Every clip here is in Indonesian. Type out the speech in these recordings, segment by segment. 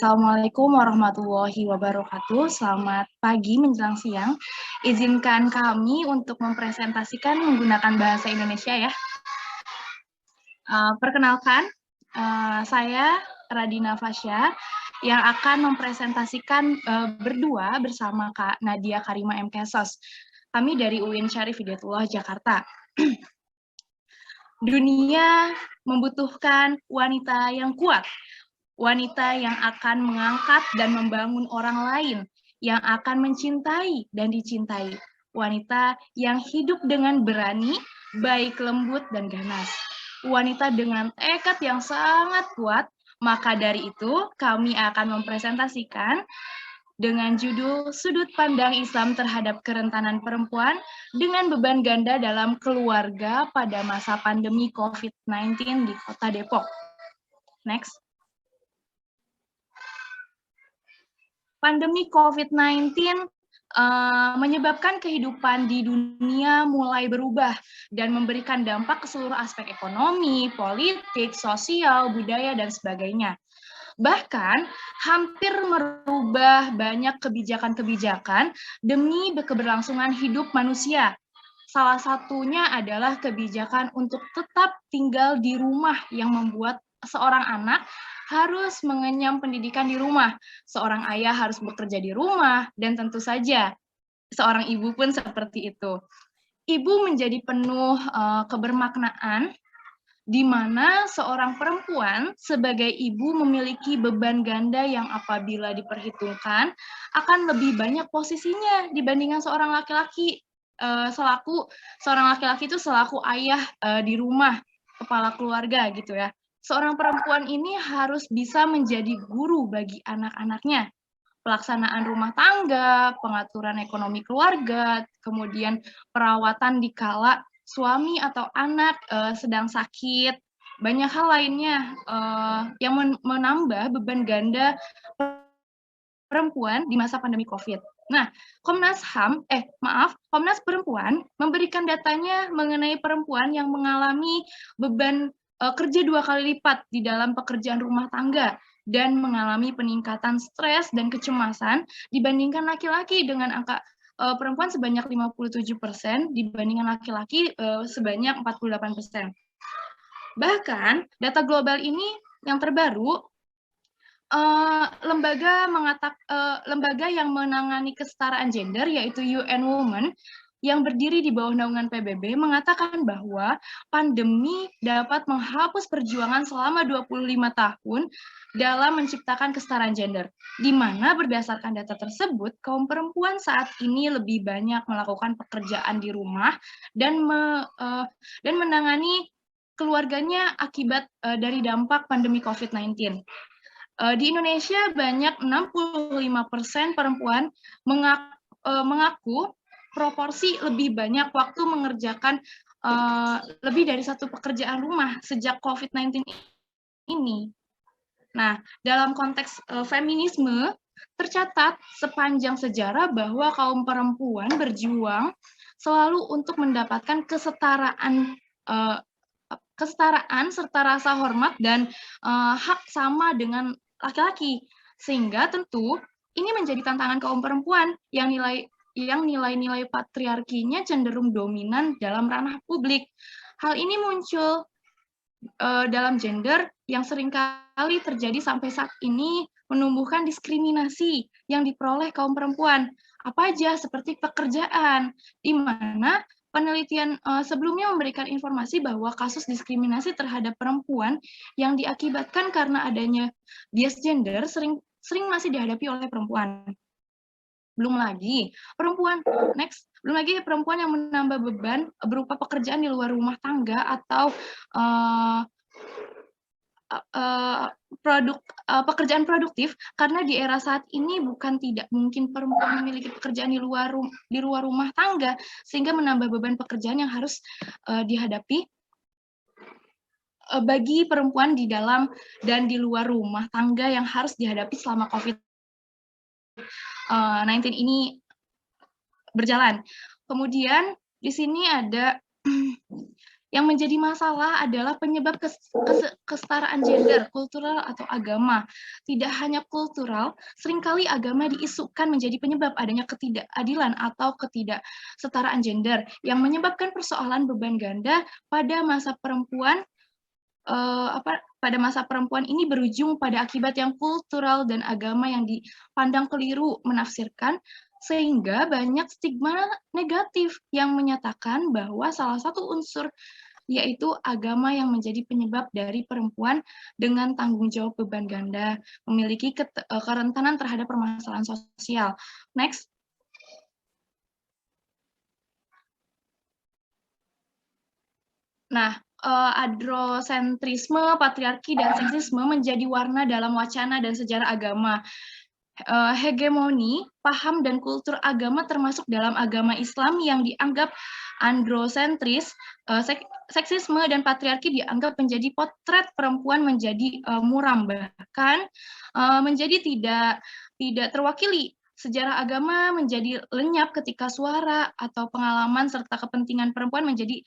Assalamualaikum warahmatullahi wabarakatuh. Selamat pagi menjelang siang. Izinkan kami untuk mempresentasikan menggunakan bahasa Indonesia ya. Perkenalkan, saya Radina Fasya yang akan mempresentasikan berdua bersama Kak Nadia Karima MKSOS. Kami dari UIN Syarif Hidayatullah Jakarta. Dunia membutuhkan wanita yang kuat, wanita yang akan mengangkat dan membangun orang lain, yang akan mencintai dan dicintai. Wanita yang hidup dengan berani, baik lembut dan ganas. Wanita dengan tekad yang sangat kuat, maka dari itu kami akan mempresentasikan dengan judul Sudut Pandang Islam Terhadap Kerentanan Perempuan dengan Beban Ganda dalam Keluarga pada Masa Pandemi COVID-19 di Kota Depok. Next. Pandemi COVID-19 menyebabkan kehidupan di dunia mulai berubah dan memberikan dampak ke seluruh aspek ekonomi, politik, sosial, budaya, dan sebagainya. Bahkan hampir merubah banyak kebijakan-kebijakan demi keberlangsungan hidup manusia. Salah satunya adalah kebijakan untuk tetap tinggal di rumah yang membuat seorang anak harus mengenyam pendidikan di rumah. Seorang ayah harus bekerja di rumah, dan tentu saja seorang ibu pun seperti itu. Ibu menjadi penuh kebermaknaan di mana seorang perempuan sebagai ibu memiliki beban ganda yang apabila diperhitungkan akan lebih banyak posisinya dibandingkan seorang laki-laki. Seorang laki-laki itu selaku ayah di rumah, kepala keluarga gitu ya. Seorang perempuan ini harus bisa menjadi guru bagi anak-anaknya. Pelaksanaan rumah tangga, pengaturan ekonomi keluarga, kemudian perawatan dikala suami atau anak sedang sakit, banyak hal lainnya yang menambah beban ganda perempuan di masa pandemi COVID. Nah, Komnas Perempuan memberikan datanya mengenai perempuan yang mengalami beban kerja 2 kali lipat di dalam pekerjaan rumah tangga dan mengalami peningkatan stres dan kecemasan dibandingkan laki-laki dengan angka perempuan sebanyak 57% dibandingkan laki-laki sebanyak 48%. Bahkan data global ini yang terbaru, lembaga yang menangani kesetaraan gender yaitu UN Women yang berdiri di bawah naungan PBB mengatakan bahwa pandemi dapat menghapus perjuangan selama 25 tahun dalam menciptakan kesetaraan gender, di mana berdasarkan data tersebut, kaum perempuan saat ini lebih banyak melakukan pekerjaan di rumah dan menangani keluarganya akibat dari dampak pandemi COVID-19. Di Indonesia banyak 65% perempuan mengaku proporsi lebih banyak waktu mengerjakan lebih dari satu pekerjaan rumah sejak COVID-19 ini. Nah, dalam konteks feminisme, tercatat sepanjang sejarah bahwa kaum perempuan berjuang selalu untuk mendapatkan kesetaraan serta rasa hormat dan hak sama dengan laki-laki. Sehingga tentu ini menjadi tantangan kaum perempuan yang nilai-nilai patriarkinya cenderung dominan dalam ranah publik. Hal ini muncul dalam gender yang seringkali terjadi sampai saat ini menumbuhkan diskriminasi yang diperoleh kaum perempuan. Apa aja? Seperti pekerjaan, di mana penelitian sebelumnya memberikan informasi bahwa kasus diskriminasi terhadap perempuan yang diakibatkan karena adanya bias gender sering masih dihadapi oleh perempuan. Belum lagi perempuan yang menambah beban berupa pekerjaan di luar rumah tangga atau pekerjaan produktif, karena di era saat ini bukan tidak mungkin perempuan memiliki pekerjaan di luar rumah tangga, sehingga menambah beban pekerjaan yang harus dihadapi bagi perempuan di dalam dan di luar rumah tangga yang harus dihadapi selama COVID-19 ini berjalan. Kemudian di sini ada Yang menjadi masalah adalah penyebab kesetaraan gender, kultural atau agama. Tidak hanya kultural, seringkali agama diisukan menjadi penyebab adanya ketidakadilan atau ketidaksetaraan gender yang menyebabkan persoalan beban ganda pada masa perempuan pada masa perempuan ini berujung pada akibat yang kultural dan agama yang dipandang keliru menafsirkan, sehingga banyak stigma negatif yang menyatakan bahwa salah satu unsur yaitu agama yang menjadi penyebab dari perempuan dengan tanggung jawab beban ganda memiliki kerentanan terhadap permasalahan sosial. Next. Nah, androsentrisme, patriarki, dan seksisme menjadi warna dalam wacana dan sejarah agama. Hegemoni, paham, dan kultur agama termasuk dalam agama Islam yang dianggap androsentris, seksisme, dan patriarki dianggap menjadi potret perempuan menjadi muram, bahkan menjadi tidak terwakili. Sejarah agama menjadi lenyap ketika suara atau pengalaman serta kepentingan perempuan menjadi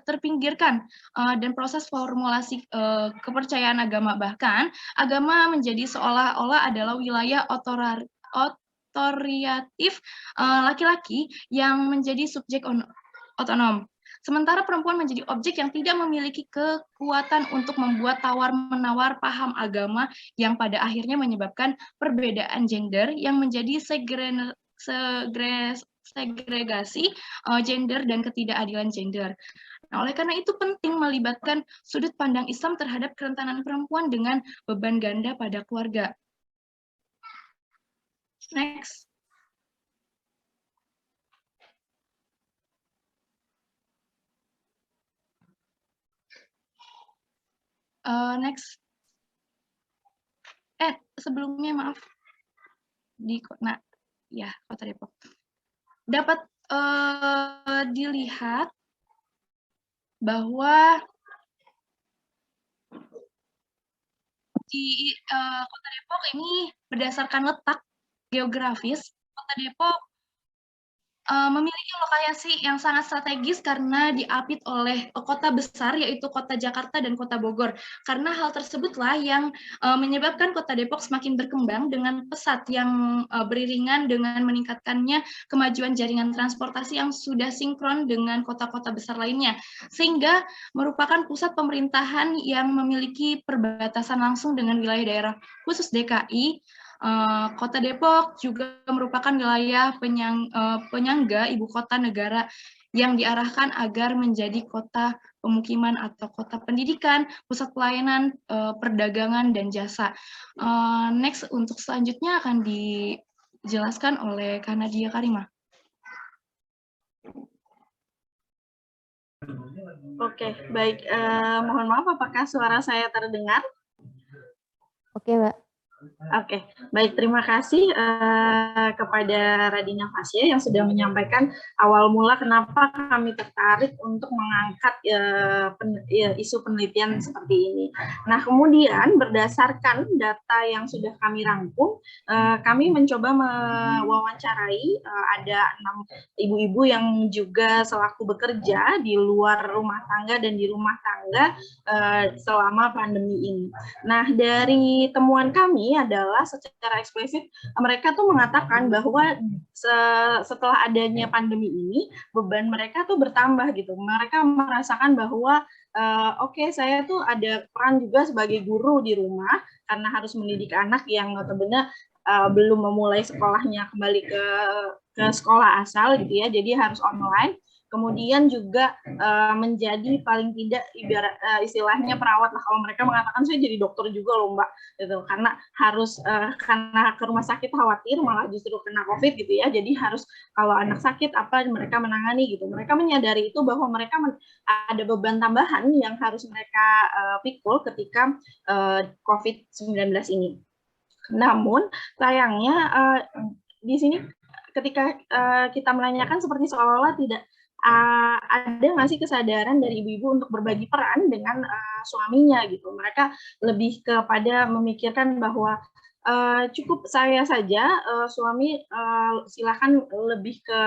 terpinggirkan dan proses formulasi kepercayaan agama, bahkan agama menjadi seolah-olah adalah wilayah otoriatif laki-laki yang menjadi subjek otonom. Sementara perempuan menjadi objek yang tidak memiliki kekuatan untuk membuat tawar-menawar paham agama yang pada akhirnya menyebabkan perbedaan gender yang menjadi segregasi gender dan ketidakadilan gender. Nah, oleh karena itu penting melibatkan sudut pandang Islam terhadap kerentanan perempuan dengan beban ganda pada keluarga. Next. Next. Sebelumnya maaf. Di Kota Depok. Dapat dilihat bahwa di Kota Depok ini berdasarkan letak geografis, Kota Depok memiliki lokasi yang sangat strategis karena diapit oleh kota besar yaitu Kota Jakarta dan Kota Bogor. Karena hal tersebutlah yang menyebabkan Kota Depok semakin berkembang dengan pesat yang beriringan dengan meningkatkannya kemajuan jaringan transportasi yang sudah sinkron dengan kota-kota besar lainnya, sehingga merupakan pusat pemerintahan yang memiliki perbatasan langsung dengan wilayah daerah khusus DKI. Kota Depok juga merupakan wilayah penyangga ibu kota negara yang diarahkan agar menjadi kota pemukiman atau kota pendidikan, pusat pelayanan, perdagangan, dan jasa. Next, untuk selanjutnya akan dijelaskan oleh Kak Nadia Karimah. Oke, baik. Mohon maaf, apakah suara saya terdengar? Oke, Mbak. Oke, baik, terima kasih kepada Radina Fasya yang sudah menyampaikan awal mula kenapa kami tertarik untuk mengangkat isu penelitian seperti ini. Nah, kemudian berdasarkan data yang sudah kami rangkum, kami mencoba mewawancarai ada 6 ibu-ibu yang juga selaku bekerja di luar rumah tangga dan di rumah tangga selama pandemi ini. Nah, dari temuan kami adalah secara eksplisit mereka tuh mengatakan bahwa setelah adanya pandemi ini beban mereka tuh bertambah gitu. Mereka merasakan bahwa oke, saya tuh ada peran juga sebagai guru di rumah karena harus mendidik anak yang notabene belum memulai sekolahnya kembali ke sekolah asal gitu ya, jadi harus online. Kemudian juga menjadi paling tidak ibarat istilahnya perawat lah, kalau mereka mengatakan saya jadi dokter juga loh Mbak gitu, karena harus karena ke rumah sakit khawatir malah justru kena COVID gitu ya, jadi harus kalau anak sakit apa mereka menangani gitu. Mereka menyadari itu bahwa mereka ada beban tambahan yang harus mereka pikul ketika COVID-19 ini. Namun sayangnya di sini ketika kita menanyakan seperti seolah-olah tidak ada nggak sih kesadaran dari ibu-ibu untuk berbagi peran dengan suaminya gitu. Mereka lebih kepada memikirkan bahwa cukup saya saja, suami silakan lebih ke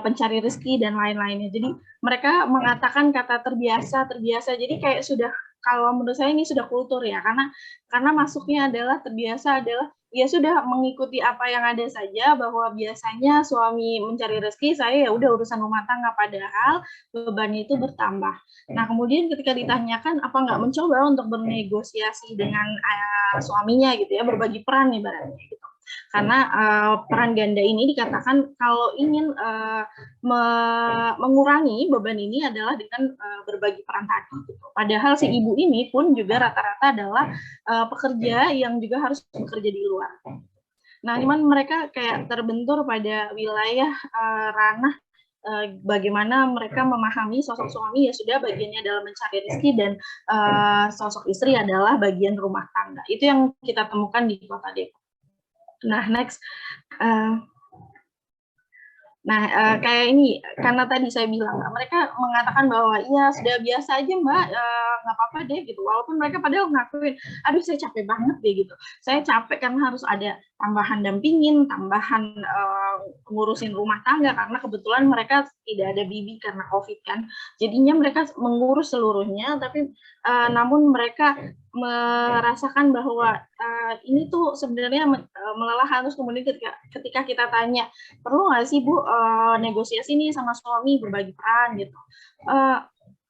pencari rezeki dan lain-lainnya. Jadi mereka mengatakan kata terbiasa, terbiasa. Jadi kayak sudah, kalau menurut saya ini sudah kultur ya, karena masuknya adalah terbiasa adalah ya sudah mengikuti apa yang ada saja, bahwa biasanya suami mencari rezeki, saya ya udah urusan rumah tangga, padahal bebannya itu bertambah. Nah, kemudian ketika ditanyakan apa nggak mencoba untuk bernegosiasi dengan suaminya gitu ya, berbagi peran ibaratnya gitu. Karena peran ganda ini dikatakan kalau ingin mengurangi beban ini adalah dengan berbagi peran tadi gitu. Padahal si ibu ini pun juga rata-rata adalah pekerja yang juga harus bekerja di luar. Nah, cuman mereka kayak terbentur pada wilayah ranah bagaimana mereka memahami sosok suami ya sudah bagiannya adalah mencari rezeki dan sosok istri adalah bagian rumah tangga. Itu yang kita temukan di Kota Depok. Nah, next. Kayak ini, karena tadi saya bilang, mereka mengatakan bahwa ya sudah biasa aja Mbak, nggak apa-apa deh gitu. Walaupun mereka padahal ngakuin, aduh saya capek banget deh gitu. Saya capek karena harus ada tambahan dampingin, tambahan ngurusin rumah tangga, karena kebetulan mereka tidak ada bibi karena COVID kan. Jadinya mereka mengurus seluruhnya, tapi namun mereka merasakan bahwa ini tuh sebenarnya melelahkan. Terus kemudian ketika kita tanya, perlu nggak sih Bu negosiasi nih sama suami, berbagi peran gitu,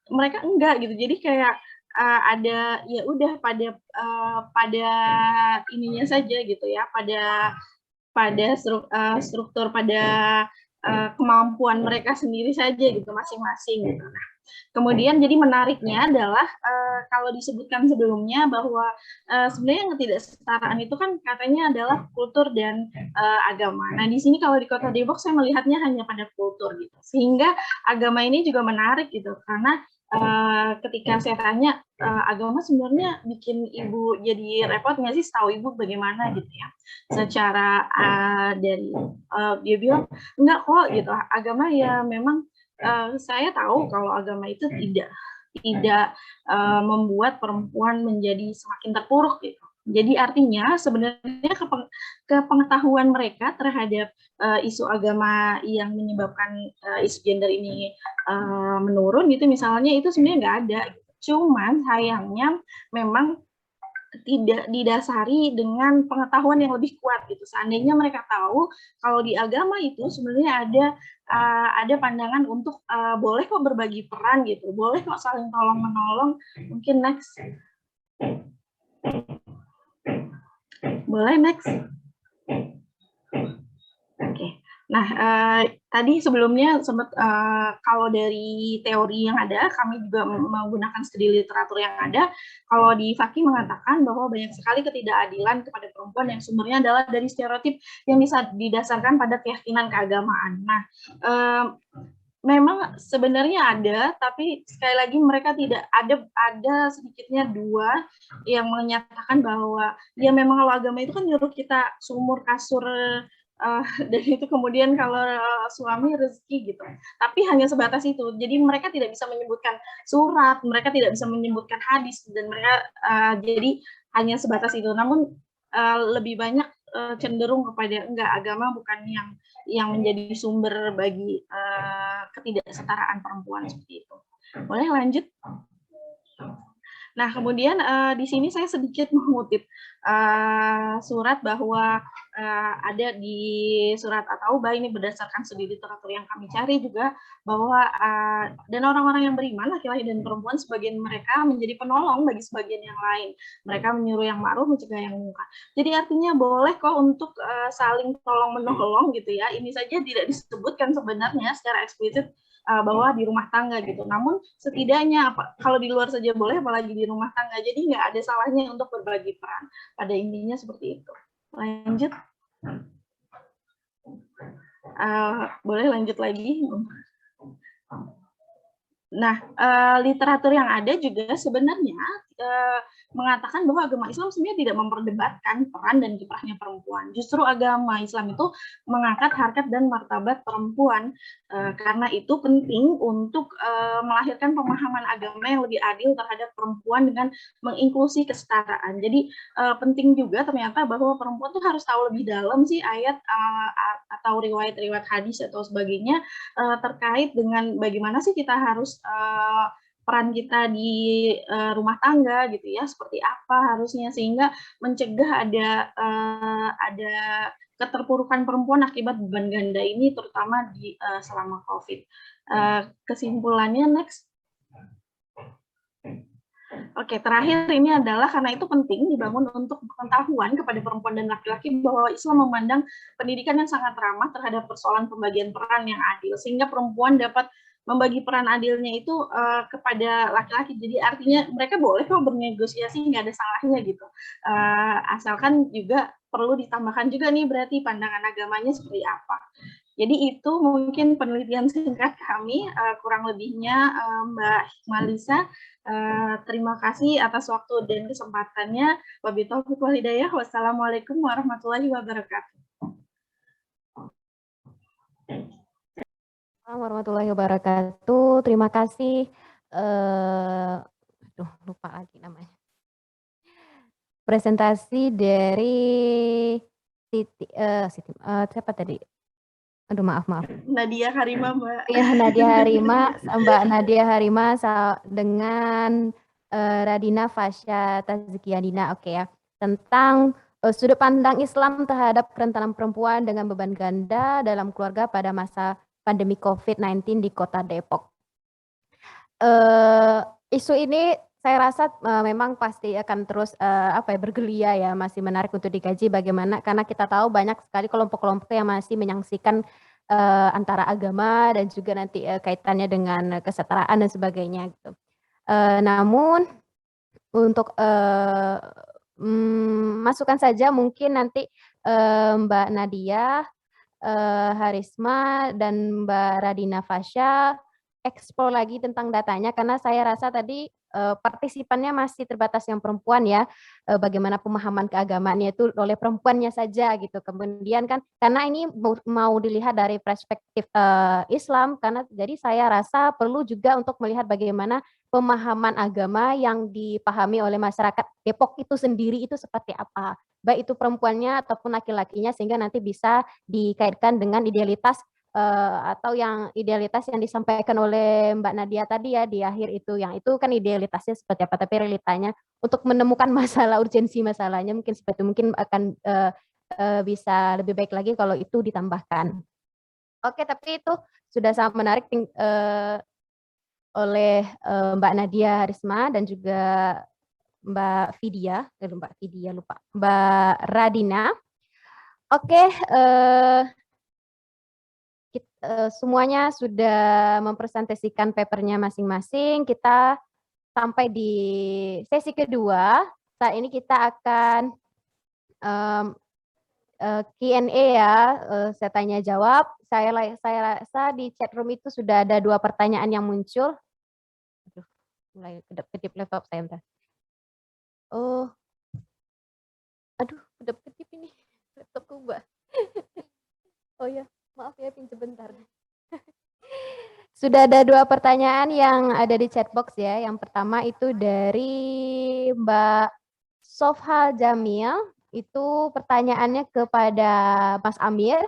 mereka enggak gitu. Jadi kayak ada ya udah pada ininya saja gitu ya, pada struktur, pada kemampuan mereka sendiri saja gitu masing-masing gitu. Nah, kemudian jadi menariknya adalah kalau disebutkan sebelumnya bahwa sebenarnya ketidaksetaraan itu kan katanya adalah kultur dan agama. Nah, di sini kalau di Kota Depok saya melihatnya hanya pada kultur gitu. Sehingga agama ini juga menarik gitu, karena ketika saya tanya agama sebenarnya bikin ibu jadi repot nggak sih, setahu ibu bagaimana gitu ya, secara dari dia bilang enggak kok gitu, agama ya memang saya tahu kalau agama itu tidak membuat perempuan menjadi semakin terpuruk gitu. Jadi artinya sebenarnya kepengetahuan mereka terhadap isu agama yang menyebabkan isu gender ini menurun gitu misalnya, itu sebenarnya nggak ada. Cuman sayangnya memang tidak didasari dengan pengetahuan yang lebih kuat gitu. Seandainya mereka tahu kalau di agama itu sebenarnya ada pandangan untuk boleh kok berbagi peran gitu, boleh kok saling tolong menolong. Mungkin next. Boleh next. Oke. Nah, tadi sebelumnya sempat kalau dari teori yang ada, kami juga menggunakan studi literatur yang ada. Kalau di Faki mengatakan bahwa banyak sekali ketidakadilan kepada perempuan yang sumbernya adalah dari stereotip yang bisa didasarkan pada keyakinan keagamaan. Nah, memang sebenarnya ada, tapi sekali lagi mereka tidak ada sedikitnya dua yang menyatakan bahwa ya memang kalau agama itu kan nyuruh kita sumur kasur dan itu kemudian kalau suami rezeki gitu, tapi hanya sebatas itu. Jadi mereka tidak bisa menyebutkan surat, mereka tidak bisa menyebutkan hadis, dan mereka jadi hanya sebatas itu. Namun lebih banyak cenderung kepada enggak, agama bukan yang menjadi sumber bagi ketidaksetaraan perempuan seperti itu. Boleh lanjut? Nah, kemudian di sini saya sedikit mengutip surat bahwa ada di surat At-Taubah, ini berdasarkan studi literatur yang kami cari juga, bahwa dan orang-orang yang beriman, laki-laki dan perempuan, sebagian mereka menjadi penolong bagi sebagian yang lain. Mereka menyuruh yang ma'ruf, mencegah yang munkar. Jadi artinya boleh kok untuk saling tolong-menolong gitu ya. Ini saja tidak disebutkan sebenarnya secara eksplisit bahwa di rumah tangga gitu. Namun setidaknya kalau di luar saja boleh, apalagi di rumah tangga. Jadi nggak ada salahnya untuk berbagi peran. Pada intinya seperti itu. Lanjut. Boleh lanjut lagi. Nah, literatur yang ada juga sebenarnya mengatakan bahwa agama Islam sebenarnya tidak memperdebatkan peran dan kiprahnya perempuan. Justru agama Islam itu mengangkat harkat dan martabat perempuan. Karena itu penting untuk melahirkan pemahaman agama yang lebih adil terhadap perempuan dengan menginklusi kesetaraan. Jadi penting juga ternyata bahwa perempuan tuh harus tahu lebih dalam sih ayat atau riwayat-riwayat hadis atau sebagainya terkait dengan bagaimana sih kita harus peran kita di rumah tangga gitu ya, seperti apa harusnya sehingga mencegah ada keterpurukan perempuan akibat beban ganda ini terutama di selama COVID. Kesimpulannya next. Oke, terakhir ini adalah karena itu penting dibangun untuk pengetahuan kepada perempuan dan laki-laki bahwa Islam memandang pendidikan yang sangat ramah terhadap persoalan pembagian peran yang adil, sehingga perempuan dapat membagi peran adilnya itu kepada laki-laki. Jadi artinya mereka boleh kok bernegosiasi, nggak ada salahnya gitu. Asalkan juga perlu ditambahkan juga nih berarti pandangan agamanya seperti apa. Jadi itu mungkin penelitian singkat kami, kurang lebihnya Mbak Hikmalisa. Terima kasih atas waktu dan kesempatannya. Wabillahi taufiq wal hidayah. Wassalamualaikum warahmatullahi wabarakatuh. Warahmatullahi wabarakatuh. Terima kasih. Lupa lagi namanya. Presentasi dari siapa tadi? Aduh, maaf. Nadia Harima, Mbak. Ya, Mbak Nadia Harima dengan Radina Fasya Tazkiyadina, oke ya. Tentang sudut pandang Islam terhadap kerentanan perempuan dengan beban ganda dalam keluarga pada masa pandemi COVID-19 di Kota Depok. Isu ini saya rasa memang pasti akan terus bergelia ya, masih menarik untuk dikaji bagaimana, karena kita tahu banyak sekali kelompok-kelompok yang masih menyaksikan antara agama dan juga nanti kaitannya dengan kesetaraan dan sebagainya gitu. Namun untuk masukkan saja mungkin nanti Mbak Nadia Harisma dan Mbak Radina Fasya eksplor lagi tentang datanya, karena saya rasa tadi partisipannya masih terbatas yang perempuan ya, bagaimana pemahaman keagamaannya itu oleh perempuannya saja gitu. Kemudian kan karena ini mau dilihat dari perspektif Islam, karena jadi saya rasa perlu juga untuk melihat bagaimana pemahaman agama yang dipahami oleh masyarakat Depok itu sendiri itu seperti apa, baik itu perempuannya ataupun laki-lakinya, sehingga nanti bisa dikaitkan dengan idealitas atau yang idealitas yang disampaikan oleh Mbak Nadia tadi ya di akhir itu, yang itu kan idealitasnya seperti apa, tapi realitanya untuk menemukan masalah, urgensi masalahnya mungkin seperti itu, mungkin akan bisa lebih baik lagi kalau itu ditambahkan. Oke, tapi itu sudah sangat menarik oleh Mbak Nadia Harisma dan juga Mbak Radina. Oke, semuanya sudah mempresentasikan papernya masing-masing. Kita sampai di sesi kedua. Saat ini kita akan Q&A ya, saya tanya jawab. Saya rasa di chat room itu sudah ada 2 pertanyaan yang muncul. Aduh, mulai kedip-kedip laptop saya bentar. Aduh, kedip-kedip ini laptopku, Mbak. Oh ya. Maaf ya, pinjam bentar. Sudah ada 2 pertanyaan yang ada di chat box ya. Yang pertama itu dari Mbak Sofha Jamil. Itu pertanyaannya kepada Mas Amir.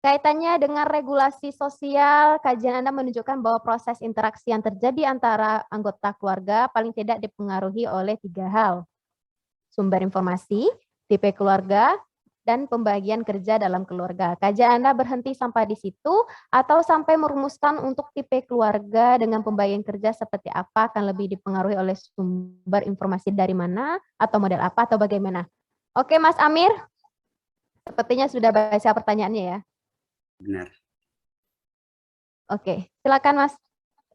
Kaitannya dengan regulasi sosial, kajian Anda menunjukkan bahwa proses interaksi yang terjadi antara anggota keluarga paling tidak dipengaruhi oleh 3 hal. Sumber informasi, tipe keluarga, dan pembagian kerja dalam keluarga. Kajian Anda berhenti sampai di situ atau sampai merumuskan untuk tipe keluarga dengan pembagian kerja seperti apa akan lebih dipengaruhi oleh sumber informasi dari mana atau model apa atau bagaimana? Oke, Mas Amir, sepertinya sudah baca pertanyaannya ya. Benar. Oke, silakan Mas.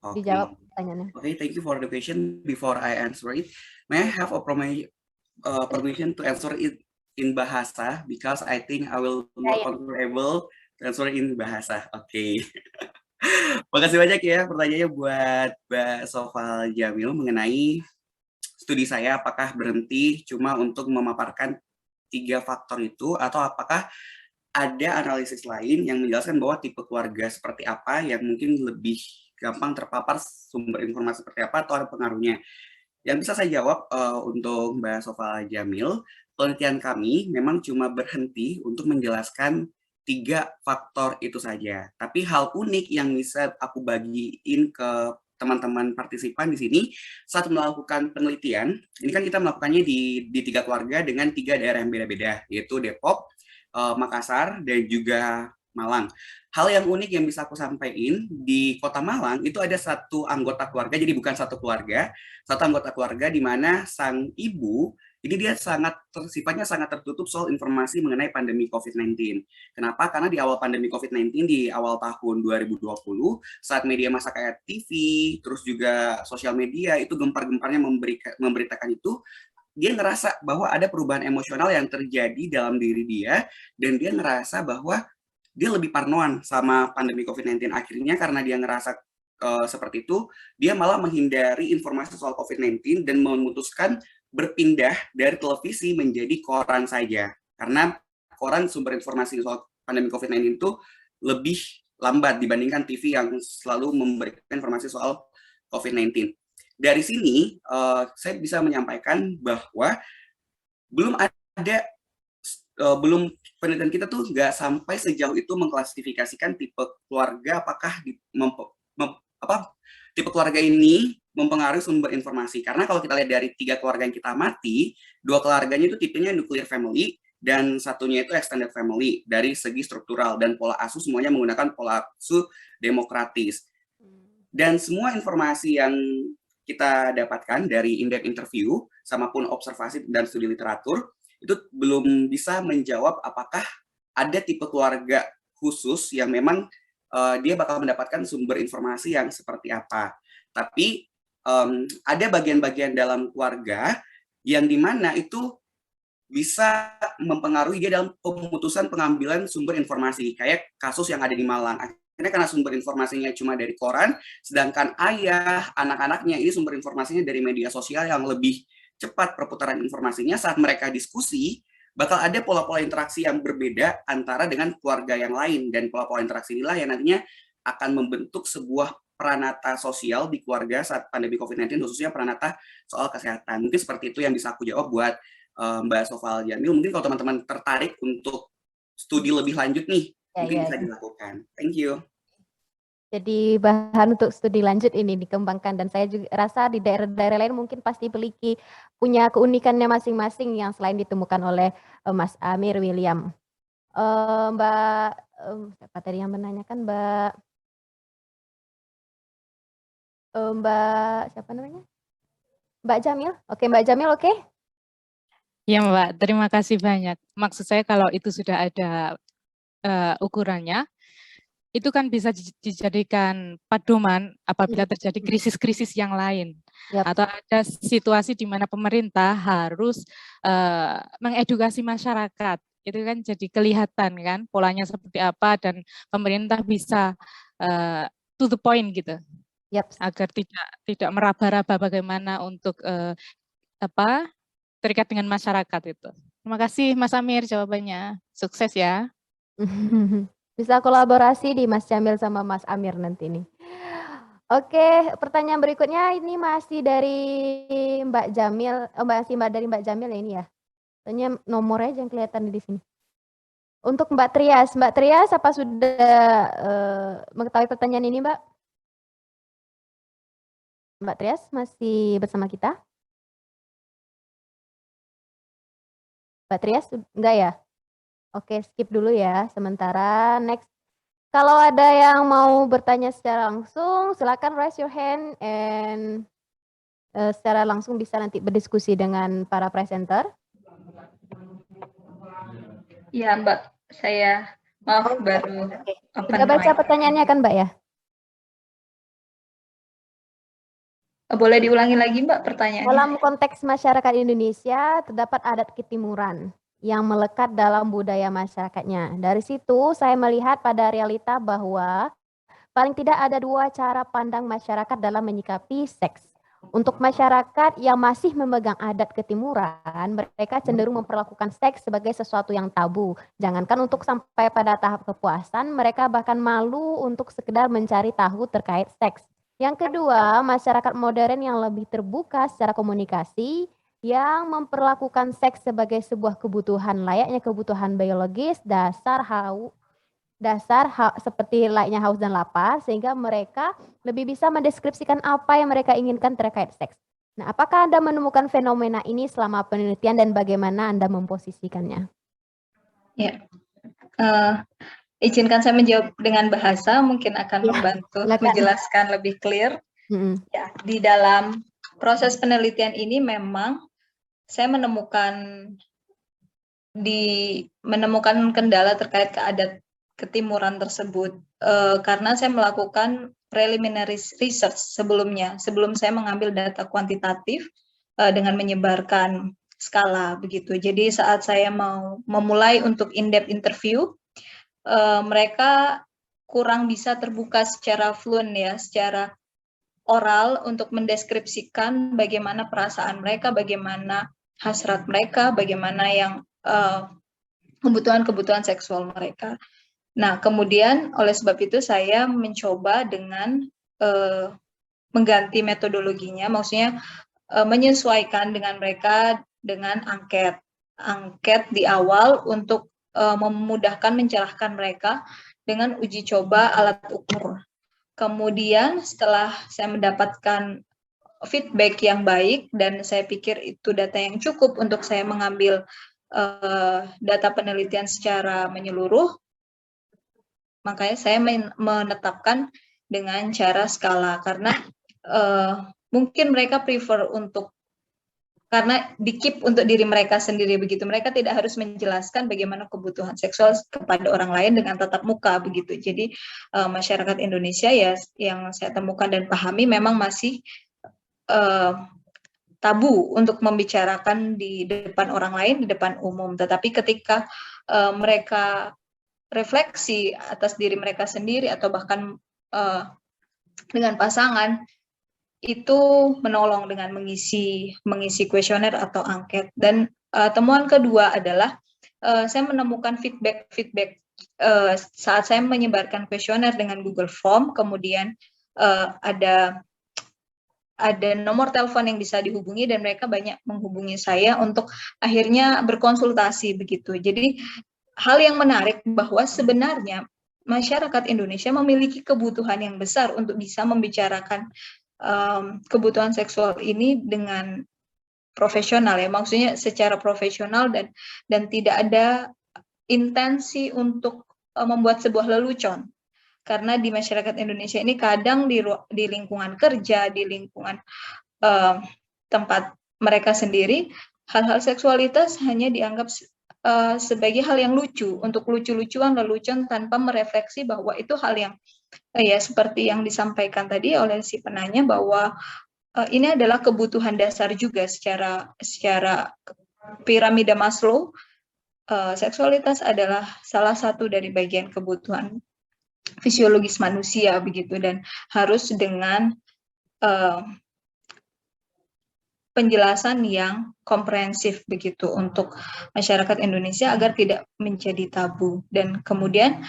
Okay. Dijawab pertanyaannya. Okay, thank you for the question. Before I answer it, may I have a permission to answer it in bahasa, because I think I will more comfortable to answer in bahasa. Oke. Makasih banyak ya pertanyaannya buat Mbak Sofha Jamil mengenai studi saya apakah berhenti cuma untuk memaparkan 3 faktor itu, atau apakah ada analisis lain yang menjelaskan bahwa tipe keluarga seperti apa yang mungkin lebih gampang terpapar sumber informasi seperti apa atau ada pengaruhnya. Yang bisa saya jawab untuk Mbak Sofa Jamil, penelitian kami memang cuma berhenti untuk menjelaskan 3 faktor itu saja. Tapi hal unik yang bisa aku bagiin ke teman-teman partisipan di sini saat melakukan penelitian, ini kan kita melakukannya di 3 keluarga dengan 3 daerah yang beda-beda, yaitu Depok, Makassar, dan juga Malang. Hal yang unik yang bisa aku sampaikan, di Kota Malang itu ada satu anggota keluarga, jadi bukan satu keluarga, satu anggota keluarga di mana sang ibu, ini dia sifatnya sangat tertutup soal informasi mengenai pandemi COVID-19. Kenapa? Karena di awal pandemi COVID-19, di awal tahun 2020, saat media massa kayak TV, terus juga sosial media, itu gempar-gemparnya memberitakan itu, dia ngerasa bahwa ada perubahan emosional yang terjadi dalam diri dia, dan dia ngerasa bahwa dia lebih parnoan sama pandemi COVID-19. Akhirnya karena dia ngerasa seperti itu, dia malah menghindari informasi soal COVID-19 dan memutuskan berpindah dari televisi menjadi koran saja. Karena koran sumber informasi soal pandemi COVID-19 itu lebih lambat dibandingkan TV yang selalu memberikan informasi soal COVID-19. Dari sini, saya bisa menyampaikan bahwa belum penelitian kita tuh nggak sampai sejauh itu mengklasifikasikan tipe keluarga apakah tipe keluarga ini mempengaruhi sumber informasi. Karena kalau kita lihat dari 3 keluarga yang kita amati, 2 keluarganya itu tipenya nuclear family dan satunya itu extended family dari segi struktural, dan pola asuh semuanya menggunakan pola asuh demokratis. Dan semua informasi yang kita dapatkan dari in-depth interview sama pun observasi dan studi literatur itu belum bisa menjawab apakah ada tipe keluarga khusus yang memang dia bakal mendapatkan sumber informasi yang seperti apa. Tapi ada bagian-bagian dalam keluarga yang dimana itu bisa mempengaruhi dia dalam pemutusan pengambilan sumber informasi. Kayak kasus yang ada di Malang. Akhirnya karena sumber informasinya cuma dari koran, sedangkan ayah, anak-anaknya ini sumber informasinya dari media sosial yang lebih cepat perputaran informasinya. Saat mereka diskusi, bakal ada pola-pola interaksi yang berbeda antara dengan keluarga yang lain, dan pola-pola interaksi inilah yang nantinya akan membentuk sebuah peranata sosial di keluarga saat pandemi COVID-19, khususnya peranata soal kesehatan. Mungkin seperti itu yang bisa aku jawab buat Mbak Sofa Jamil. Mungkin kalau teman-teman tertarik untuk studi lebih lanjut nih, mungkin bisa dilakukan. Thank you. Jadi bahan untuk studi lanjut ini dikembangkan, dan saya juga rasa di daerah-daerah lain mungkin pasti punya keunikannya masing-masing yang selain ditemukan oleh Mas Amir William. Mbak siapa tadi yang menanyakan? Mbak siapa namanya? Mbak Jamil. Oke, Mbak Jamil, oke? Ya Mbak, terima kasih banyak. Maksud saya kalau itu sudah ada ukurannya, itu kan bisa dijadikan pedoman apabila terjadi krisis-krisis yang lain. Atau ada situasi di mana pemerintah harus mengedukasi masyarakat. Itu kan jadi kelihatan kan polanya seperti apa, dan pemerintah bisa to the point gitu. Agar tidak meraba-raba bagaimana untuk terikat dengan masyarakat itu. Terima kasih Mas Amir jawabannya. Sukses ya. Bisa kolaborasi di Mas Jamil sama Mas Amir nanti nih. Oke, pertanyaan berikutnya ini masih dari Mbak Jamil, dari Mbak Jamil ya ini ya. Tanya nomornya yang kelihatan di sini. Untuk Mbak Trias apa sudah mengetahui pertanyaan ini Mbak? Mbak Trias masih bersama kita? Mbak Trias enggak ya? Oke, skip dulu ya sementara. Next. Kalau ada yang mau bertanya secara langsung, silakan raise your hand and secara langsung bisa nanti berdiskusi dengan para presenter. Ya Mbak, saya maaf baru. Sudah baca pertanyaannya kan Mbak ya? Boleh diulangi lagi Mbak pertanyaannya? Dalam konteks masyarakat Indonesia terdapat adat ketimuran yang melekat dalam budaya masyarakatnya. Dari situ saya melihat pada realita bahwa paling tidak ada 2 cara pandang masyarakat dalam menyikapi seks. Untuk masyarakat yang masih memegang adat ketimuran, mereka cenderung memperlakukan seks sebagai sesuatu yang tabu. Jangankan untuk sampai pada tahap kepuasan, mereka bahkan malu untuk sekedar mencari tahu terkait seks. Yang kedua, masyarakat modern yang lebih terbuka secara komunikasi, yang memperlakukan seks sebagai sebuah kebutuhan layaknya kebutuhan biologis, seperti layaknya haus dan lapar, sehingga mereka lebih bisa mendeskripsikan apa yang mereka inginkan terkait seks. Nah, apakah Anda menemukan fenomena ini selama penelitian dan bagaimana Anda memposisikannya? Ya, izinkan saya menjawab dengan bahasa, mungkin akan Ya, membantu silakan. menjelaskan lebih clear. Ya, di dalam proses penelitian ini memang saya menemukan kendala terkait keadat ketimuran tersebut karena saya melakukan preliminary research sebelumnya, sebelum saya mengambil data kuantitatif dengan menyebarkan skala begitu. Jadi saat saya mau memulai untuk in-depth interview, mereka kurang bisa terbuka secara fluent ya, secara oral untuk mendeskripsikan bagaimana perasaan mereka, bagaimana hasrat mereka, bagaimana yang kebutuhan-kebutuhan seksual mereka. Nah, kemudian oleh sebab itu saya mencoba dengan mengganti metodologinya, maksudnya menyesuaikan dengan mereka dengan angket di awal untuk memudahkan mencerahkan mereka dengan uji coba alat ukur. Kemudian setelah saya mendapatkan feedback yang baik dan saya pikir itu data yang cukup untuk saya mengambil data penelitian secara menyeluruh, makanya saya menetapkan dengan cara skala karena mungkin mereka prefer untuk karena di-keep untuk diri mereka sendiri begitu. Mereka tidak harus menjelaskan bagaimana kebutuhan seksual kepada orang lain dengan tatap muka begitu. Jadi masyarakat Indonesia ya yang saya temukan dan pahami memang masih tabu untuk membicarakan di depan orang lain, di depan umum. Tetapi ketika mereka refleksi atas diri mereka sendiri atau bahkan dengan pasangan, itu menolong dengan mengisi kuesioner atau angket. Dan temuan kedua adalah saya menemukan feedback saat saya menyebarkan kuesioner dengan Google Form, kemudian ada nomor telepon yang bisa dihubungi dan mereka banyak menghubungi saya untuk akhirnya berkonsultasi begitu. Jadi hal yang menarik bahwa sebenarnya masyarakat Indonesia memiliki kebutuhan yang besar untuk bisa membicarakan kebutuhan seksual ini dengan profesional ya, maksudnya secara profesional dan tidak ada intensi untuk membuat sebuah lelucon. Karena di masyarakat Indonesia ini kadang di lingkungan kerja, di lingkungan tempat mereka sendiri, hal-hal seksualitas hanya dianggap sebagai hal yang lucu, untuk lucu-lucuan, lelucon tanpa merefleksi bahwa itu hal yang ya seperti yang disampaikan tadi oleh si penanya bahwa ini adalah kebutuhan dasar juga secara piramida Maslow. Seksualitas adalah salah satu dari bagian kebutuhan fisiologis manusia begitu dan harus dengan penjelasan yang komprehensif begitu untuk masyarakat Indonesia agar tidak menjadi tabu. Dan kemudian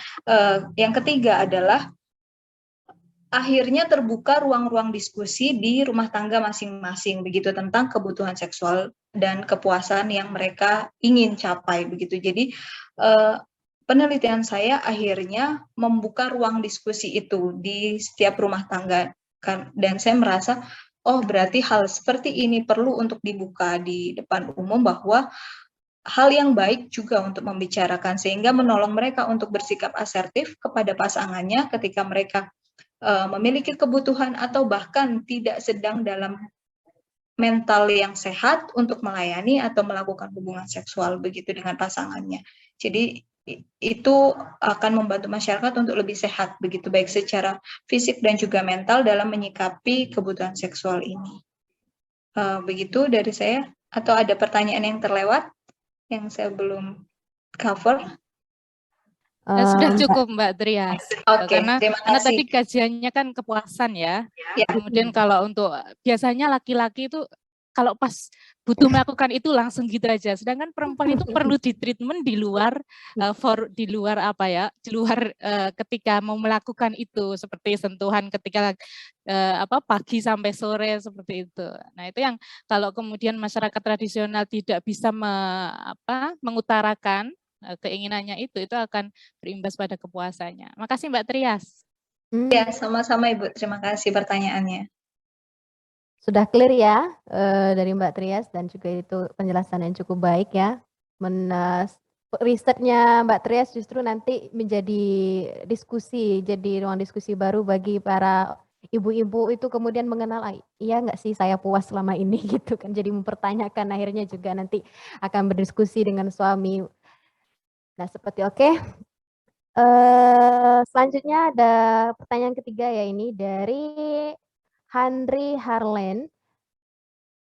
yang ketiga adalah akhirnya terbuka ruang-ruang diskusi di rumah tangga masing-masing begitu tentang kebutuhan seksual dan kepuasan yang mereka ingin capai begitu. Jadi penelitian saya akhirnya membuka ruang diskusi itu di setiap rumah tangga dan saya merasa oh berarti hal seperti ini perlu untuk dibuka di depan umum bahwa hal yang baik juga untuk membicarakan sehingga menolong mereka untuk bersikap asertif kepada pasangannya ketika mereka memiliki kebutuhan atau bahkan tidak sedang dalam mental yang sehat untuk melayani atau melakukan hubungan seksual begitu dengan pasangannya. Jadi itu akan membantu masyarakat untuk lebih sehat begitu baik secara fisik dan juga mental dalam menyikapi kebutuhan seksual ini. Begitu dari saya. Atau ada pertanyaan yang terlewat yang saya belum cover? Sudah Mbak. cukup Mbak Trias. Oke, Karena terima tadi kasih. kajiannya kan kepuasan ya. Ya. Kemudian kalau untuk biasanya laki-laki itu kalau pas butuh melakukan itu langsung gitu aja. Sedangkan perempuan itu perlu di treatment di luar di luar apa ya? Di luar ketika mau melakukan itu seperti sentuhan ketika pagi sampai sore seperti itu. Nah, itu yang kalau kemudian masyarakat tradisional tidak bisa mengutarakan keinginannya itu akan berimbas pada kepuasannya. Makasih Mbak Trias. Ya, sama-sama Ibu. Terima kasih pertanyaannya. Sudah clear ya dari Mbak Trias dan juga itu penjelasan yang cukup baik ya. Risetnya Mbak Trias justru nanti menjadi diskusi, jadi ruang diskusi baru bagi para ibu-ibu itu kemudian mengenal, iya nggak sih saya puas selama ini gitu kan. Jadi mempertanyakan akhirnya juga nanti akan berdiskusi dengan suami. Nah seperti oke. Selanjutnya ada pertanyaan ketiga ya ini dari Henry Harlan.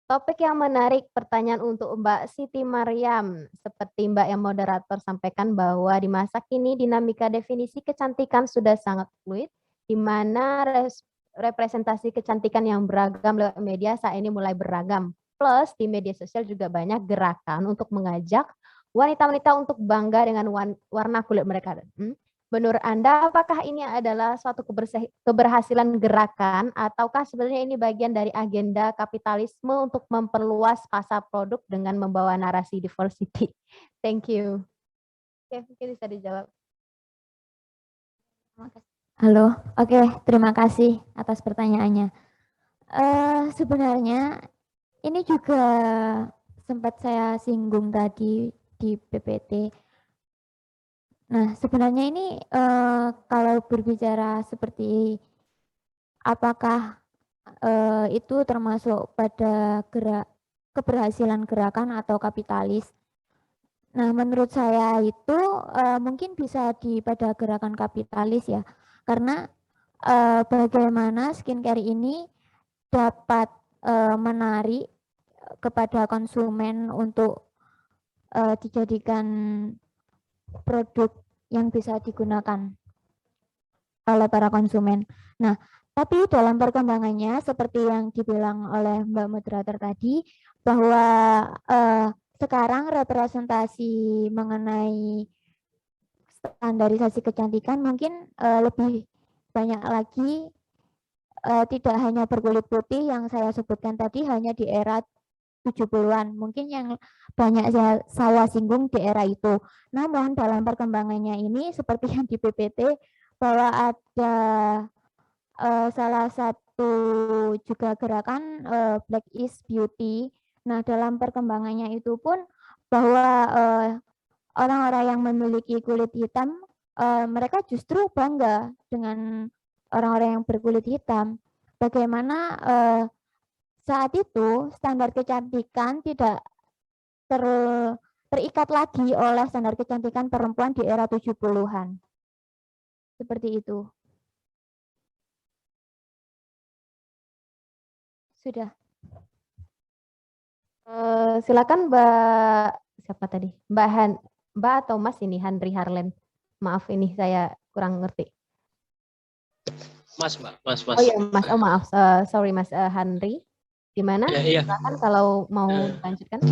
Topik yang menarik, pertanyaan untuk Mbak Siti Mariam. Seperti Mbak yang moderator sampaikan bahwa di masa kini dinamika definisi kecantikan sudah sangat fluid, di mana representasi kecantikan yang beragam lewat media saat ini mulai beragam. Plus di media sosial juga banyak gerakan untuk mengajak wanita-wanita untuk bangga dengan warna kulit mereka. Menurut Anda, apakah ini adalah suatu keberhasilan gerakan ataukah sebenarnya ini bagian dari agenda kapitalisme untuk memperluas pasar produk dengan membawa narasi diversity? Thank you. Oke, mungkin bisa dijawab. Halo, oke, terima kasih atas pertanyaannya. Sebenarnya ini juga sempat saya singgung tadi di PPT. Nah, sebenarnya ini kalau berbicara seperti apakah itu termasuk pada keberhasilan gerakan atau kapitalis. Nah, menurut saya itu mungkin bisa pada gerakan kapitalis ya, karena bagaimana skincare ini dapat menarik kepada konsumen untuk dijadikan produk yang bisa digunakan oleh para konsumen. Nah, tapi dalam perkembangannya seperti yang dibilang oleh Mbak moderator tadi, bahwa sekarang representasi mengenai standarisasi kecantikan mungkin lebih banyak lagi, tidak hanya berkulit putih yang saya sebutkan tadi hanya di era 70-an, mungkin yang banyak saya singgung di era itu. Namun dalam perkembangannya ini seperti yang di PPT bahwa ada salah satu juga gerakan Black is Beauty. Nah, dalam perkembangannya itu pun bahwa orang-orang yang memiliki kulit hitam mereka justru bangga dengan orang-orang yang berkulit hitam. Bagaimana saat itu standar kecantikan tidak terikat lagi oleh standar kecantikan perempuan di era 70-an. Seperti itu. Sudah. Silakan Mbak, siapa tadi? Mbak atau Mas ini, Henry Harlan. Maaf ini saya kurang ngerti. Mas, Mbak. Mas. Oh iya, Mas. Oh maaf, sorry Mas Henry. Gimana? Ya, iya. Silakan kalau mau lanjutkan.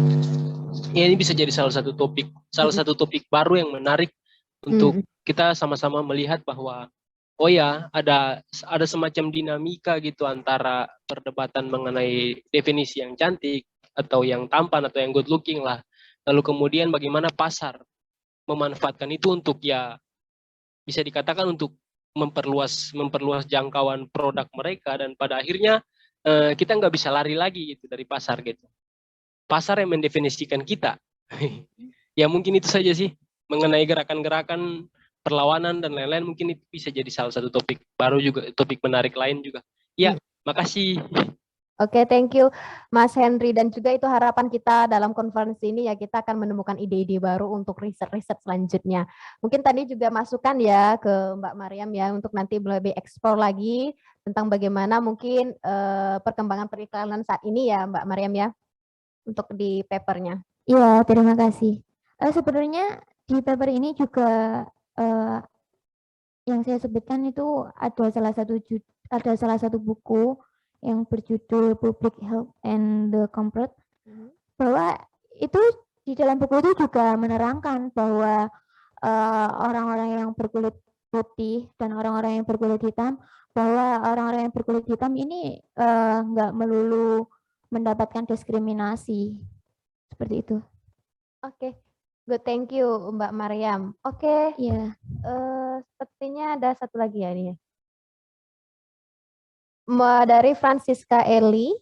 Ya, ini bisa jadi salah satu topik baru yang menarik untuk kita sama-sama melihat bahwa oh ya ada semacam dinamika gitu antara perdebatan mengenai definisi yang cantik atau yang tampan atau yang good looking lah. Lalu kemudian bagaimana pasar memanfaatkan itu untuk ya bisa dikatakan untuk memperluas jangkauan produk mereka, dan pada akhirnya kita nggak bisa lari lagi gitu dari pasar gitu. Pasar yang mendefinisikan kita. Ya mungkin itu saja sih mengenai gerakan-gerakan perlawanan dan lain-lain, mungkin itu bisa jadi salah satu topik baru juga, topik menarik lain juga. Ya, makasih. Oke, thank you Mas Henry, dan juga itu harapan kita dalam konferensi ini ya, kita akan menemukan ide-ide baru untuk riset-riset selanjutnya. Mungkin tadi juga masukan ya ke Mbak Mariam ya untuk nanti lebih eksplor lagi tentang bagaimana mungkin perkembangan periklanan saat ini ya Mbak Mariam ya untuk di papernya. Iya, terima kasih. Sebenarnya di paper ini juga eh, yang saya sebutkan itu ada salah satu buku yang berjudul Public Health and the Comfort, bahwa itu di dalam buku itu juga menerangkan bahwa orang-orang yang berkulit putih dan orang-orang yang berkulit hitam, bahwa orang-orang yang berkulit hitam ini nggak melulu mendapatkan diskriminasi seperti itu. Oke, good, thank you Mbak Mariam. Oke, Ya, sepertinya ada satu lagi ya ini. Dari Francisca Eli,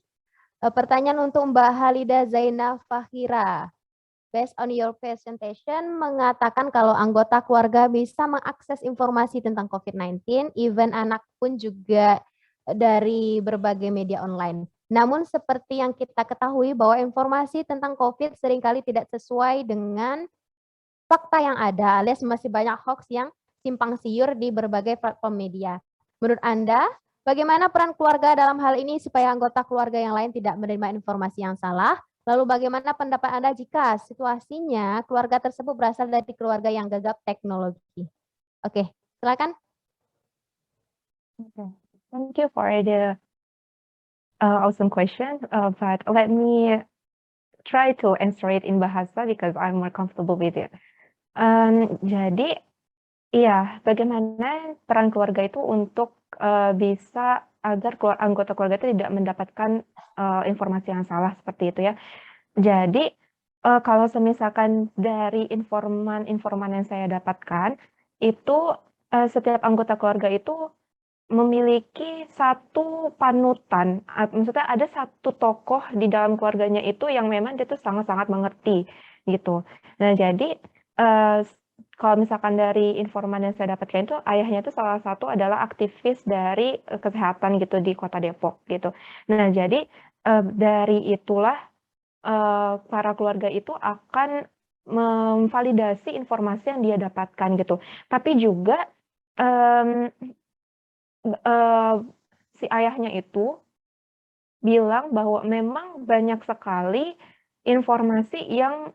pertanyaan untuk Mbak Halida Zainal Fahira. Based on your presentation, mengatakan kalau anggota keluarga bisa mengakses informasi tentang COVID-19, even anak pun juga dari berbagai media online. Namun seperti yang kita ketahui bahwa informasi tentang COVID seringkali tidak sesuai dengan fakta yang ada, alias masih banyak hoax yang simpang siur di berbagai platform media. Menurut Anda, bagaimana peran keluarga dalam hal ini supaya anggota keluarga yang lain tidak menerima informasi yang salah? Lalu bagaimana pendapat Anda jika situasinya keluarga tersebut berasal dari keluarga yang gagap teknologi? Oke, silakan. Okay. Thank you for the awesome question, but let me try to answer it in bahasa because I'm more comfortable with it. Jadi, iya, bagaimana peran keluarga itu untuk bisa agar anggota keluarga itu tidak mendapatkan informasi yang salah seperti itu ya. Jadi, kalau semisalkan dari informan yang saya dapatkan, itu setiap anggota keluarga itu memiliki satu panutan, maksudnya ada satu tokoh di dalam keluarganya itu yang memang dia tuh sangat-sangat mengerti, gitu. Nah, jadi, kalau misalkan dari informan yang saya dapatkan itu, ayahnya itu salah satu adalah aktivis dari kesehatan gitu di Kota Depok, gitu. Nah, jadi, dari itulah, para keluarga itu akan memvalidasi informasi yang dia dapatkan, gitu. Tapi juga, si ayahnya itu bilang bahwa memang banyak sekali informasi yang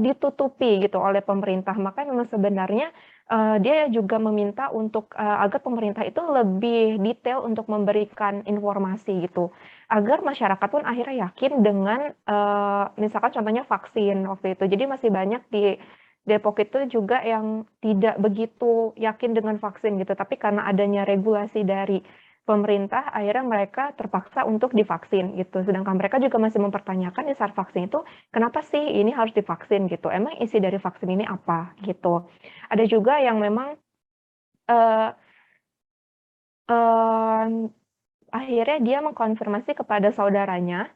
ditutupi gitu oleh pemerintah. Maka memang sebenarnya dia juga meminta untuk agar pemerintah itu lebih detail untuk memberikan informasi gitu, agar masyarakat pun akhirnya yakin dengan misalkan contohnya vaksin waktu itu. Jadi masih banyak di Depok itu juga yang tidak begitu yakin dengan vaksin gitu, tapi karena adanya regulasi dari pemerintah, akhirnya mereka terpaksa untuk divaksin gitu. Sedangkan mereka juga masih mempertanyakan di saat vaksin itu, kenapa sih ini harus divaksin gitu? Emang isi dari vaksin ini apa gitu? Ada juga yang memang akhirnya dia mengkonfirmasi kepada saudaranya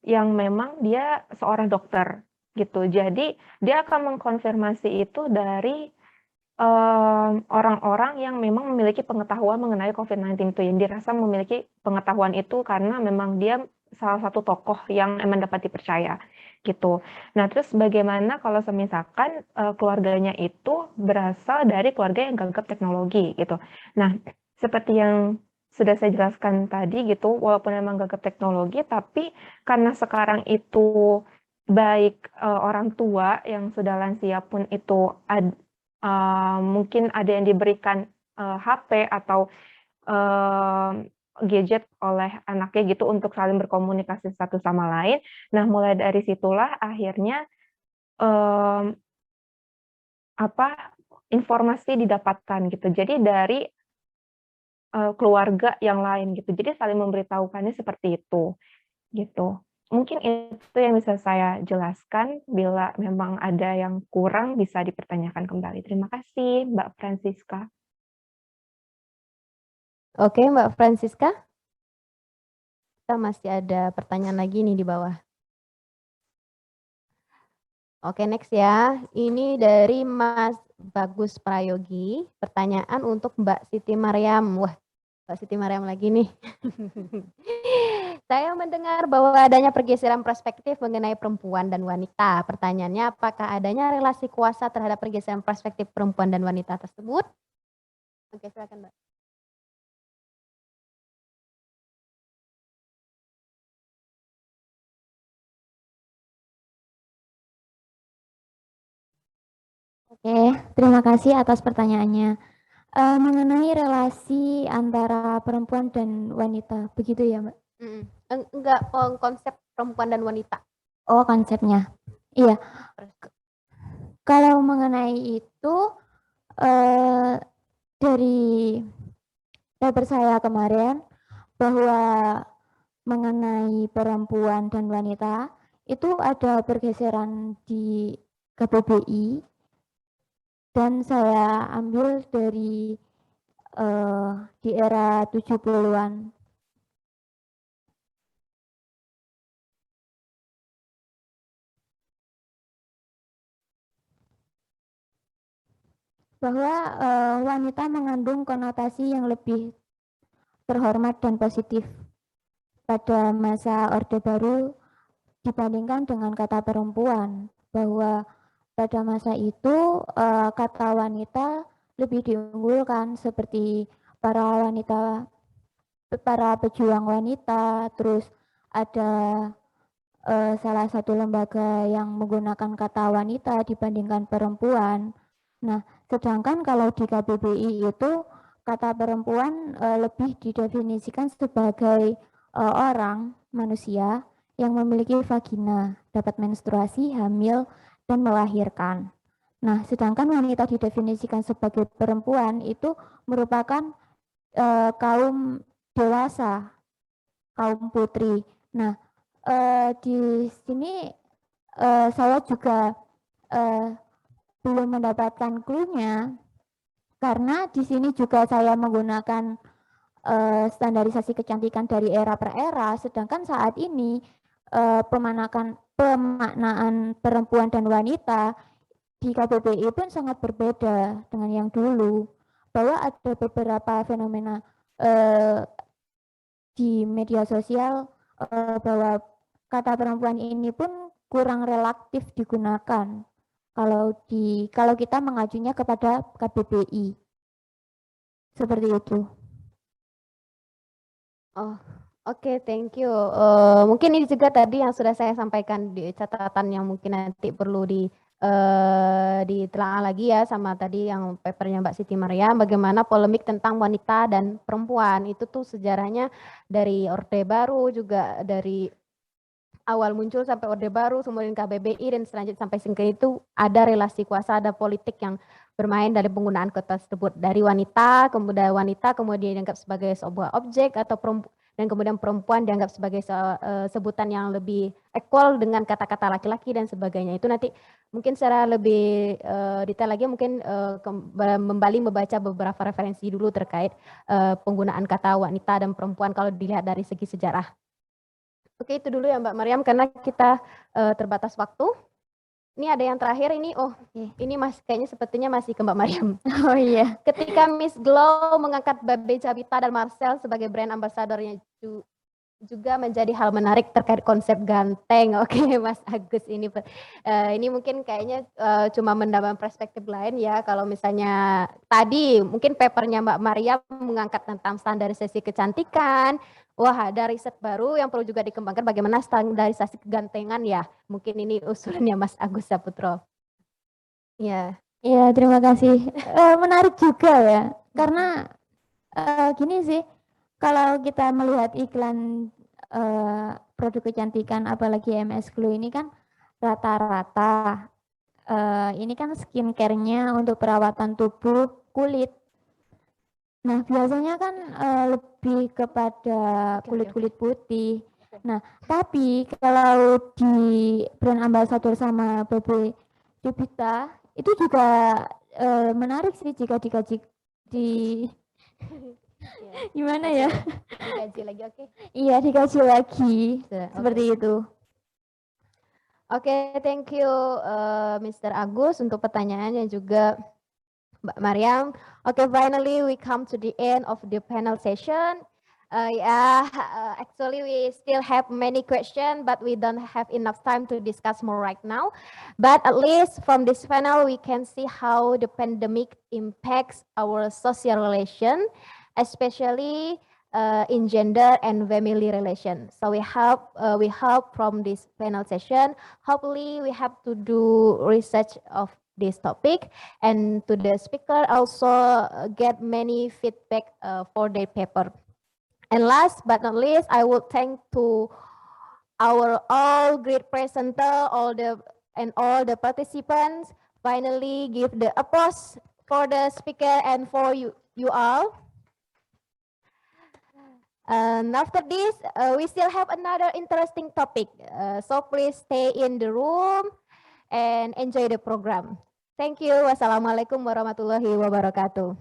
yang memang dia seorang dokter gitu. Jadi dia akan mengkonfirmasi itu dari orang-orang yang memang memiliki pengetahuan mengenai COVID-19 itu, yang dirasa memiliki pengetahuan itu karena memang dia salah satu tokoh yang emang dapat dipercaya gitu. Nah, terus bagaimana kalau semisalkan keluarganya itu berasal dari keluarga yang gagap teknologi gitu. Nah, seperti yang sudah saya jelaskan tadi gitu, walaupun memang gagap teknologi, tapi karena sekarang itu baik orang tua yang sudah lansia pun itu mungkin ada yang diberikan HP atau gadget oleh anaknya gitu untuk saling berkomunikasi satu sama lain. Nah, mulai dari situlah akhirnya informasi didapatkan gitu. Jadi dari keluarga yang lain gitu. Jadi saling memberitahukannya seperti itu gitu. Mungkin itu yang bisa saya jelaskan. Bila memang ada yang kurang bisa dipertanyakan kembali. Terima kasih Mbak Francisca. Oke, Mbak Francisca. Kita masih ada pertanyaan lagi nih di bawah. Oke, next ya. Ini dari Mas Bagus Prayogi. Pertanyaan untuk Mbak Siti Mariam. Wah, Mbak Siti Mariam lagi nih. Saya mendengar bahwa adanya pergeseran perspektif mengenai perempuan dan wanita. Pertanyaannya, apakah adanya relasi kuasa terhadap pergeseran perspektif perempuan dan wanita tersebut? Oke, silakan Mbak. Oke, terima kasih atas pertanyaannya. Mengenai relasi antara perempuan dan wanita, begitu ya, Mbak? Enggak, konsep perempuan dan wanita. Oh, konsepnya. Iya. Kalau mengenai itu, dari paper saya kemarin, bahwa mengenai perempuan dan wanita, itu ada pergeseran di KBBI, dan saya ambil dari di era 70-an. Bahwa wanita mengandung konotasi yang lebih terhormat dan positif pada masa Orde Baru dibandingkan dengan kata perempuan, bahwa pada masa itu kata wanita lebih diunggulkan, seperti para pejuang wanita, terus ada salah satu lembaga yang menggunakan kata wanita dibandingkan perempuan. Nah, sedangkan kalau di KBBI itu kata perempuan lebih didefinisikan sebagai orang, manusia yang memiliki vagina, dapat menstruasi, hamil, dan melahirkan. Nah, sedangkan wanita didefinisikan sebagai perempuan itu merupakan kaum dewasa, kaum putri. Nah, di sini saya juga belum mendapatkan clue-nya, karena di sini juga saya menggunakan standarisasi kecantikan dari era per era, sedangkan saat ini pemaknaan perempuan dan wanita di KBBI pun sangat berbeda dengan yang dulu, bahwa ada beberapa fenomena di media sosial bahwa kata perempuan ini pun kurang relatif digunakan kalau kita mengajunya kepada KBBI. Seperti itu. Oh, oke, thank you. Mungkin ini juga tadi yang sudah saya sampaikan di catatan yang mungkin nanti perlu ditelaah lagi ya, sama tadi yang papernya Mbak Siti Maryam, bagaimana polemik tentang wanita dan perempuan. Itu tuh sejarahnya dari Orde Baru, juga dari awal muncul sampai Orde Baru, kemudian KBBI, dan selanjutnya sampai sekarang itu ada relasi kuasa, ada politik yang bermain dari penggunaan kata tersebut, dari wanita kemudian dianggap sebagai sebuah objek, atau dan kemudian perempuan dianggap sebagai sebutan yang lebih equal dengan kata-kata laki-laki dan sebagainya. Itu nanti mungkin secara lebih detail lagi mungkin kembali membaca beberapa referensi dulu terkait penggunaan kata wanita dan perempuan kalau dilihat dari segi sejarah. Oke, itu dulu ya Mbak Maryam, karena kita terbatas waktu. Ini ada yang terakhir ini, ini kayaknya sepertinya masih ke Mbak Maryam. Oh iya. Ketika Miss Glow mengangkat Babe Cabita dan Marcel sebagai brand ambassadornya juga menjadi hal menarik terkait konsep ganteng. Oke, Mas Agus, ini mungkin kayaknya cuma menambah perspektif lain ya. Kalau misalnya tadi mungkin papernya Mbak Maryam mengangkat tentang standarisasi kecantikan. Wah, ada riset baru yang perlu juga dikembangkan bagaimana standarisasi kegantengan ya. Mungkin ini usulannya Mas Agus Saputro. Ya. Iya, terima kasih. Menarik juga ya, karena gini sih, kalau kita melihat iklan produk kecantikan, apalagi MS Glow ini kan rata-rata ini kan skincare-nya untuk perawatan tubuh, kulit. Nah, biasanya kan lebih kepada kulit-kulit putih. Nah, tapi kalau di brand ambassador sama Babe Cabita itu juga menarik sih jika dikaji gimana ya? Dikaji lagi, oke. Iya, dikaji lagi. Seperti itu. Oke, thank you Mr. Agus untuk pertanyaannya juga Mbak Maryam. Okay, finally we come to the end of the panel session. Actually we still have many questions, but we don't have enough time to discuss more right now. But at least from this panel, we can see how the pandemic impacts our social relation, especially in gender and family relations. So we hope from this panel session, hopefully we have to do research of this topic, and to the speaker also get many feedback for their paper. And last but not least, I would thank to our all great presenter, all the participants. Finally, give the applause for the speaker and for you all. And after this, we still have another interesting topic. So please stay in the room and enjoy the program. Thank you. Wassalamualaikum warahmatullahi wabarakatuh.